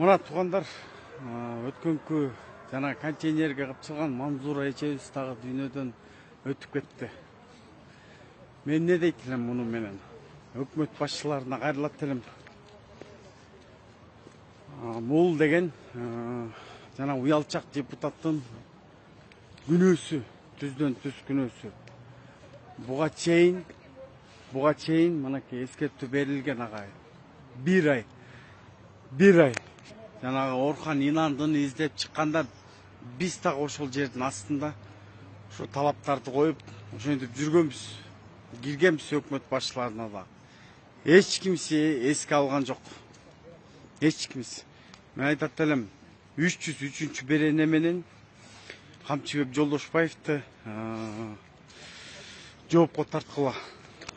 Мына туугандар, өткөнкү жана контейнерге капчылган Манзура эчебиз дагы дүйнөдөн өтүп кетти. Мен не дейт элем муну менен? Өкмөт башчыларына кайрылат элем. Бул деген жана уялчак депутаттын күнөөсү, түздөн түз күнөөсү. Буга чейин мынакей эскертүү берилген агай. Bir ay. Жанагы Орхан Инандыны издеп чыкканда биз дагы ошол жердин астында ошо талаптарды коюп, ошентип жүргөнбүз. Киргенбиз өкмөт башчыларына да. Эч кимсе эске алган жок. Эч кимсе. Мен айтат элем, 303 берене менен Камчыбек Жолдошбаевди жоопко тарткыла.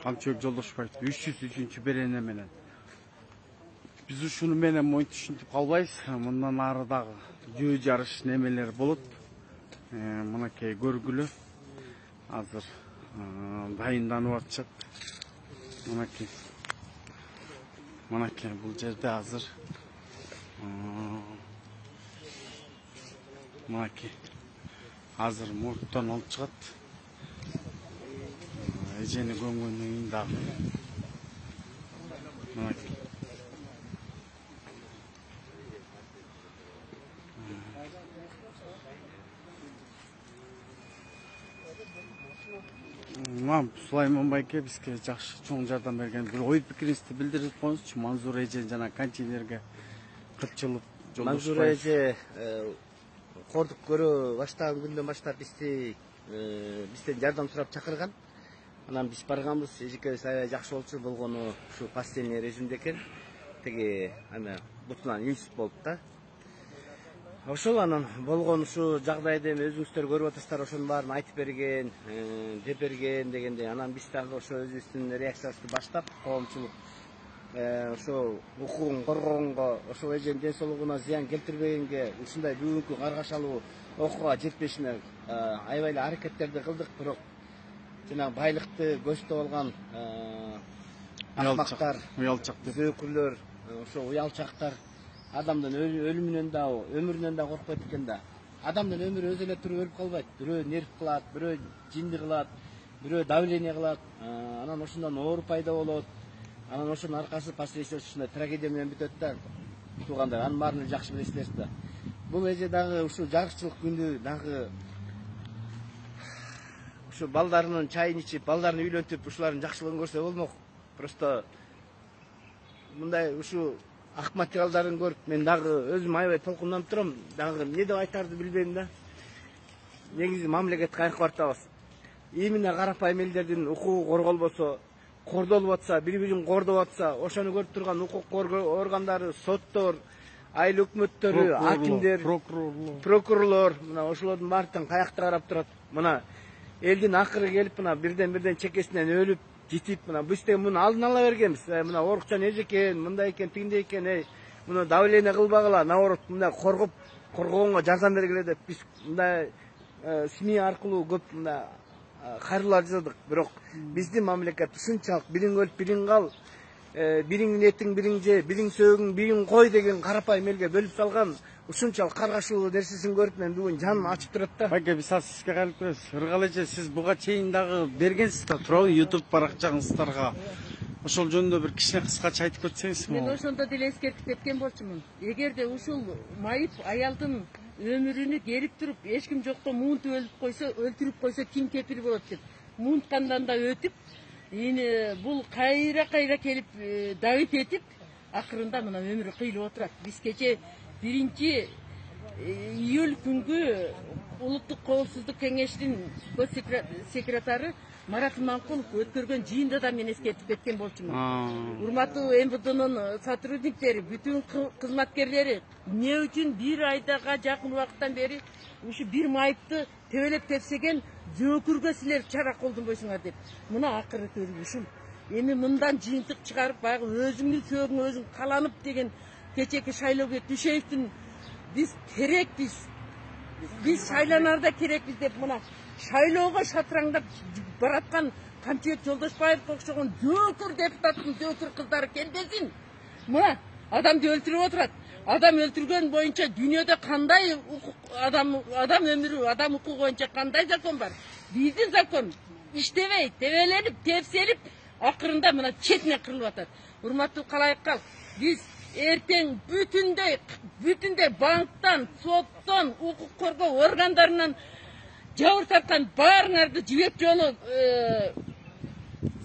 Камчыбек Жолдошбаевди 303 берене менен. Biz ушуну менен монтишинтип калбайбыз. Мындан ары дагы жөө жарыш немелер болот. Мынакей көргүлө. Азыр дайынданып атышат. Мынакей бул жерде азыр мынакей азыр мурттан алып чыгат. Эжени көмгөндөн кийин дагы мынакей Сулайман байке бизге жакшы чоң жардам берген. Бир ой пикириңизди билдирип коюңузчу. Манзура эже жана контейнерге кырчылып жолдошпайбыз. Манзура эже кордук көрө баштаган күндөн баштап бизден жардам сурап чакырган. Анан биз барганбыз. Эжекебиз аябай жакшы болчу. Болгону ушу постельный режимде экен. Теги бутунан инсульт болуп да. Ошол анан болгон ушу жагдайды өзүңүздөр көрүп атасыздар, ошонун баарын айтып берген, деп берген дегенде, анан биз дагы ошо өзүбүздүн реакциябызды баштап, коомчулук ошо укугун коргогонго, ошо эженин ден соолугуна зыян келтирбегенге, ушундай бүгүнкү каргашалуу окууга жетпешине аябай эле аракеттерди кылдык, бирок жанагы байлыкты көздөп алган акмактар, зөөкүрлөр, ошо уялчактар адамдын өлүмүнөн да, өмүрүнөн да коркпойт экен да. Адамдын өмүрү өзү эле туруп өлүп калбайт. Бирөө нерв кылат, бирөө жинди кылат, бирөө давление кылат. Анан ошондон оору пайда болот. Анан ошонун аркасы последствия ушундай трагедия менен бүтөт да. Туугандар, анын баарын жакшы билесиздер да. Бул эже дагы ушул жарыкчылык күндү дагы ушу балдарынын чайын ичип, балдарын үйлөнтүп, ушулардын жакшылыгын көрсө болмок. Просто мындай ушу ак материалдарын көрүп, мен дагы өзүм аябай толкунданып турам. Дагы эмне деп айтарды билбейм да. Негизи мамлекетке кайркып артабыз. Именно карапайым элдердин укугу корголбосо, кордолуп атса, бири-бирин кордоп атса, ошону көрүп турган укук органдары, соттор, айыл өкмөттөрү, акимдер, прокурорлор, мына ошолордун баардыгын каякта карап турат. Мына элдин акыры келип, мына бирден чекесинен өлүп, житип, мына биз тең муну алдын ала бергенбиз. Мына Орукчан эже экен, мындай экен, тигиндей экен, муну давление кылбагыла, наоборот, мындай коргогонго жардам бергиле деп биз мындай СМИ аркылуу көп мындай кайрылуулар жасадык. Бирок биздин мамлекет ушунчалык бириң өлүп, бириң кал, бириңдин этиң бириң же, бириң сөөгүң бириң кой деген карапайым элге бөлүп салган ушунчалык каргашуу нерсесин көрүп мен бүгүн жаным ачып турат да. Байке, биз сизге кайрылып келебиз. Ыргал эже, сиз буга чейин дагы бергенсиз да, туурабы? YouTube баракчаңыздарга ошол жөнүндө бир кичине кыскача айтып кетсеңиз. Мен ошондо деле эскертип кеткен болчумун. Эгерде ушул майып аялдын өмүрүнү керип туруп, эч ким жокто муунтуп өлтүрүп койсо ким кепил болот деп. Муунткандан да өтүп, бул кайра келип давит этип, акырында мына өмүрү кыйылып отурат. Биз кече 1-июль күнгү Улуттук коопсуздук кеңешинин секретары Марат Иманкулов өткөргөн жыйында да мен эскертип кеткен болчумун. Урматтуу МВДнын сотрудниктери, бүтүн кызматкерлери эмне үчүн 1 айдага жакын убакыттан бери ушу бир майыпты тебелеп тепсеген зөөкүргө силер чара колдонбойсуңар деп. Мына акыры көрүп ушул. Эми мындан жыйынтык чыгарып, баягы өзүңдүн сөөгүң өзүң каланып деген кечеки Шайлообек Дүйшеевдин биз керекпиз. Биз шайланарда керекпиз деп мына шайлоого шатыраңдап бараткан Камчыбек Жолдошбаевге окшогон зөөкүр депутаттын зөөкүр кыздары келбесин. Мына адамды өлтүрүп отурат. Адам өлтүргөн боюнча дүйнөдө кандай адам өмүрү, адам укугу боюнча кандай закон бар? Биздин закон иштебей, тебеленип, тепселип, акырында мына четине кырылып атат. Урматтуу калайык, биз эртең бүтүндөй банктан, соттон, укук коргоо органдарынан жабыр тарткан баарыңарды жибек жолу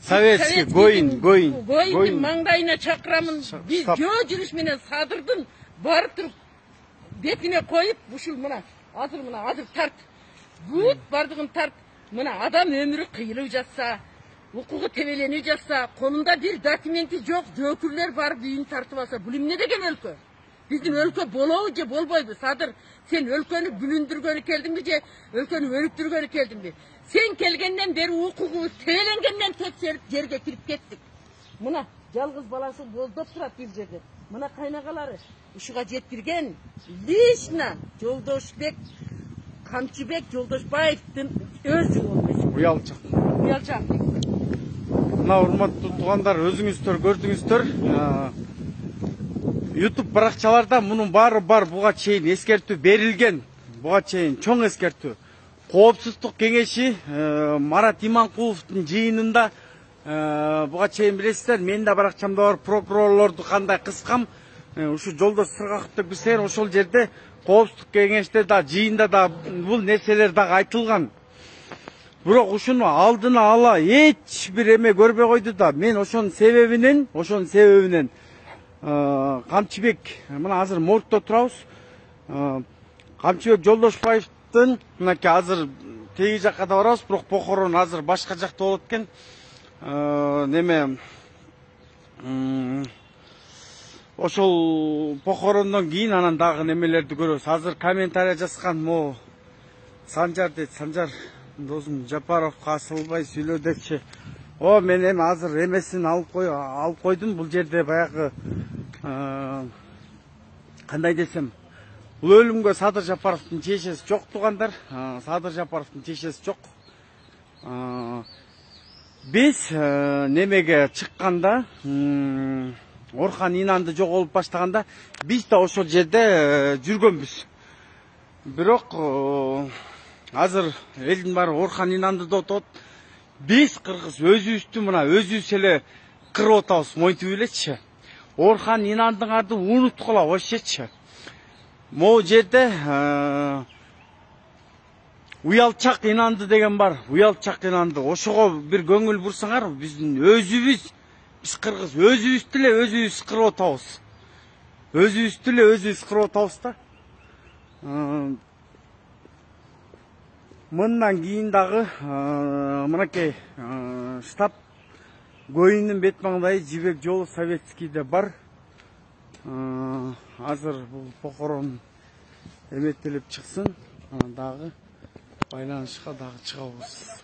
Советский Гоиндин маңдайына чакырамын. Биз жөө жүрүш менен Садырдын барып туруп бетине коюп, ушул мына азыр тарт. Бүт бардыгын тарт. Мына адам өмүрү кыйылып жатса, укугу тебеленип жатса, колунда бир документи жок, жөөкүрлөр барып үйүн тартып алса, бул эмне деген өлкө? Биздин өлкө болобу же болбойбу? Садыр, сен өлкөнү бүлүндүргөнү келдиңби же өлкөнү өлүктүргөнү келдиңби? Сен келгенден бери укугубуз тебеленгенден тепселип жерге кирип кеттик. Мына жалгыз баласы боздоп турат бир жерде. Мына кайнагалары ушуга жеткирген лично Жолдошбек Камчыбек Жолдошбаевдин өзү болбойт. Уялчак. Мына урматтуу туугандар, өзүңүздөр көрдүңүздөр. YouTube баракчаларда мунун баары бар, буга чейин эскертүү берилген. Буга чейин чоң эскертүү. Коопсуздук кеңеши Марат Иманкуловдун жыйынында буга чейин билесиздер, мен да баракчамда бар прокурорлорду кандай кыскам, ушу Жолдош Сыргаковду билсеңер, ошол жерде коопсуздук кеңеште да, жыйында да бул нерселер дагы айтылган. Бирок ушуну алдына ала эч бир эме көрбөй койду да. Мен ошонун себебинен Камчыбек, мына азыр моргто турабыз. Камчыбек Жолдошбаевдин мынакей азыр теги жакка да барабыз, бирок похорон азыр башка жакта болот экен. Ошол похорондон кийин анан дагы немелерди көрөбүз. Азыр комментарий жазган мо Санжар дейт, Санжар досум Жапаровго асылбай сүйлө депчи. Мен эми азыр эмесин алып койдум. Бул жерде баягы кандай десем, бул өлүмгө Садыр Жапаровдун тиешеси жок туугандар. Садыр Жапаровдун тиешеси жок. Биз немеге чыкканда, Орхан Инанды жоголуп баштаганда, биз да ошол жерде жүргөнбүз. Бирок азыр элдин баары Орхан Инанды да отот. Биз кыргыз өзүбүздү мына өзүбүз эле кырып атабыз, монтип элечи. Орхан Инандын атын унуткула вообще. Могу жерде Уялчак Инанды деген бар. Уялчак Инанды. Ошого бир көңүл бурсаңар, биздин өзүбүз, биз кыргыз өзүбүздү эле өзүбүз кырып атабыз. Өзүбүздү эле өзүбүз кырып атабыз да. Мындан кийин дагы мынакей штаб Гоиндин бет маңдайы жибек жолу Советскийде бар. Азыр бул похорон эметтелип чыксын, дагы байланышка дагы чыгабыз.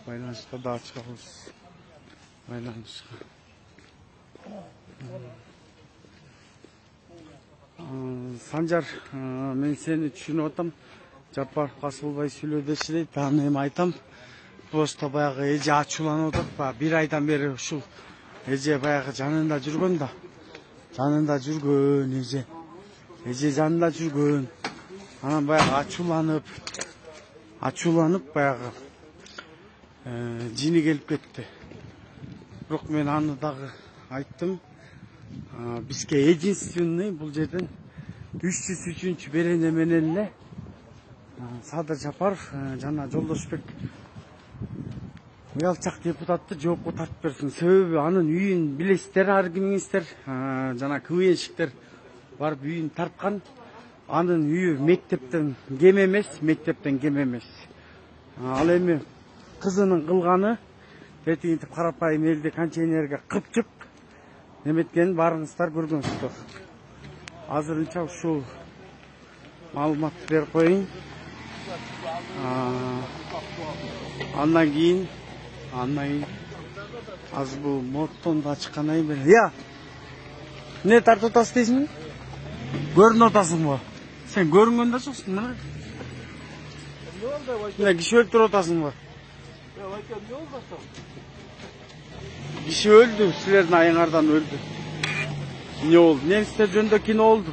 Санжар, мен сени түшүнүп атам. Жапаровго асылбай сүйлө деши дейт. Аны эми айтам. Просто баягы эже ачууланып атат. Бир айдан бери ушул эже баягы жанында жүргөн да. Эже жанында жүргөн. Анан баягы ачууланып баягы жини келип кетти. Бирок мен аны дагы айттым. Бизге единственный бул жерден 303 берене менен эле Садыр Жапаров жана Жолдошбек Уялчак депутатты жоопко тартып берсин. Себеби анын үйүн билесиздер, ар кимиңиздер, жана КВНщиктер барып үйүн тарткан. Анын үйү мектептен кем эмес. Ал эми кызынын кылганы тетигинтип карапайым элди контейнерге кыпчып неметкенин баарыңыздар көргөнсүздөр. Азырынча ушул маалыматты берип коеюн. Андан кийин азыр бул модтон да чыккандан кийин эмне тартып атасыз дейсиңби? Көрүнүп атасыңбы? Сен көрүнгөн да жоксуң, мына. Эмне киши өлтүрүп атасыңбы? Киши өлдү, силердин айыңардан өлдү. Эмне болду? Немистер жөнүндө кино болду.